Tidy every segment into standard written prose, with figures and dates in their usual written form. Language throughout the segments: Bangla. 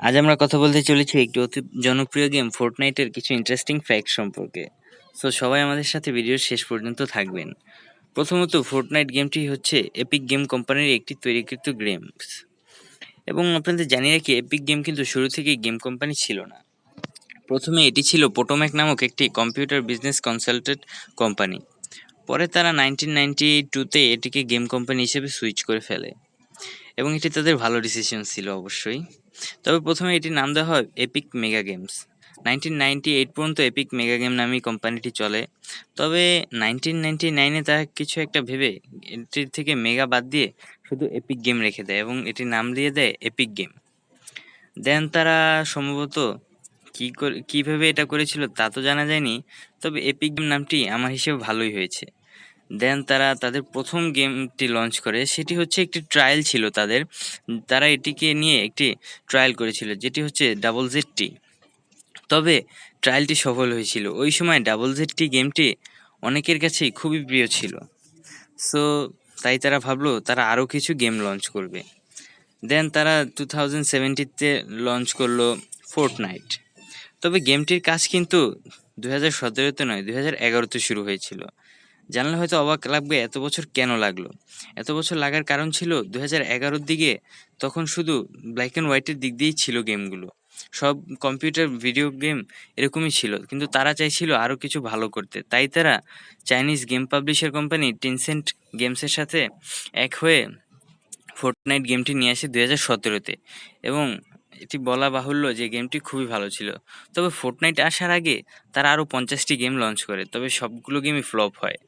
আজ আমরা কথা বলতে চলেছি একটি অতি জনপ্রিয় গেম ফোর্টনাইটের কিছু ইন্টারেস্টিং ফ্যাক্ট সম্পর্কে। সো সবাই আমাদের সাথে ভিডিওর শেষ পর্যন্ত থাকবেন। প্রথমত, ফোর্টনাইট গেমটি হচ্ছে এপিক গেম কোম্পানির একটি তৈরিকৃত গেমস, এবং আপনাদের জানিয়ে রাখি এপিক গেম কিন্তু শুরু থেকেই গেম কোম্পানি ছিল না। প্রথমে এটি ছিল পোটোম্যাক নামক একটি কম্পিউটার বিজনেস কনসালটেন্ট কোম্পানি। পরে তারা 1992-তে এটিকে গেম কোম্পানি হিসেবে সুইচ করে ফেলে, এবং এটি তাদের ভালো ডিসিশন ছিল অবশ্যই। তবে প্রথমে এটির নাম দেওয়া হয় এপিক মেগা গেমস। 1998 পর্যন্ত এপিক মেগা গেম নামেই কোম্পানিটি চলে। তবে 1999-এ তারা কিছু একটা ভেবে এটির থেকে মেগা বাদ দিয়ে শুধু এপিক গেম রেখে দেয় এবং এটির নাম দিয়ে দেয় এপিক গেম। দেন তারা সম্ভবত কীভাবে এটা করেছিল তা তো জানা যায়নি, তবে এপিক গেম নামটি আমার হিসেবে ভালোই হয়েছে। দেন তারা তাদের প্রথম গেমটি লঞ্চ করে, সেটি হচ্ছে একটি ট্রায়াল ছিল তাদের। তারা এটিকে নিয়ে একটি ট্রায়াল করেছিল যেটি হচ্ছে ডাবল জেডটি। তবে ট্রায়ালটি সফল হয়েছিল। ওই সময় ডাবল জেডটি গেমটি অনেকের কাছেই খুবই প্রিয় ছিল। সো তাই তারা ভাবলো তারা আরও কিছু গেম লঞ্চ করবে। দেন তারা 2017-তে লঞ্চ করলো ফোর্টনাইট। তবে গেমটির কাজ কিন্তু 2017-তে নয়, 2011-তে শুরু হয়েছিল। জানলে হয়তো অবাক লাগবে এত বছর কেন লাগলো। এত বছর লাগার কারণ ছিল 2011-র দিকে তখন শুধু ব্ল্যাক অ্যান্ড হোয়াইটের দিক দিয়েই ছিল গেমগুলো। সব কম্পিউটার ভিডিও গেম এরকমই ছিল, কিন্তু তারা চাইছিল আরও কিছু ভালো করতে। তাই তারা Chinese game publisher company Tencent গেমসের সাথে এক হয়ে ফোর্টনাইট গেমটি নিয়ে আসে 2017-তে, এবং এটি বলা বাহুল্য যে গেমটি খুবই ভালো ছিল। তবে ফোর্টনাইট আসার আগে তারা আরও 50টি গেম লঞ্চ করে, তবে সবগুলো গেমই ফ্লপ হয়।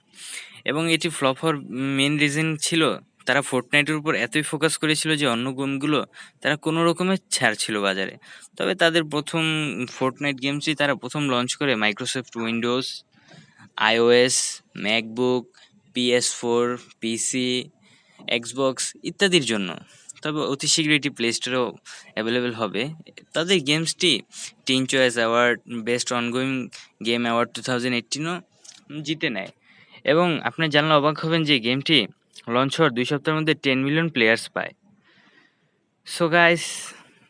এবং এটি ফ্লপ হওয়ার মেন রিজন ছিল তারা ফোর্টনাইটের উপর এতই ফোকাস করেছিল যে অন্য গেমগুলো তারা কোনো রকমের ছাড় ছিল বাজারে। তবে তাদের প্রথম ফোর্টনাইট গেমসই তারা প্রথম লঞ্চ করে Microsoft Windows, iOS, MacBook, PS4, পিসি, এক্সবক্স ইত্যাদির জন্য। তবে অতি শীঘ্রই এটি প্লে স্টোরেও অ্যাভেলেবেল হবে। তাদের গেমসটি teen choice award, best ongoing game award 2018ও জিতে নেয়। এবং আপনি জানলে অবাক হবেন যে গেমটি লঞ্চ হওয়ার 2 সপ্তাহের মধ্যে 10 মিলিয়ন প্লেয়ার্স পায়। সো গাইস,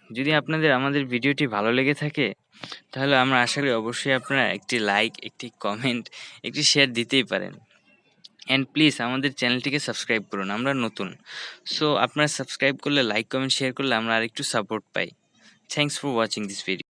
যদি আপনাদের আমাদের ভিডিওটি ভালো লেগে থাকে তাহলে আমরা আশা করি অবশ্যই আপনারা একটি লাইক, একটি কমেন্ট, একটি শেয়ার দিতেই পারেন। অ্যান্ড প্লিজ আমাদের চ্যানেলটিকে সাবস্ক্রাইব করুন, আমরা নতুন। সো আপনারা সাবস্ক্রাইব করলে, লাইক, কমেন্ট, শেয়ার করলে আমরা আরেকটু support pi. Thanks for watching this video.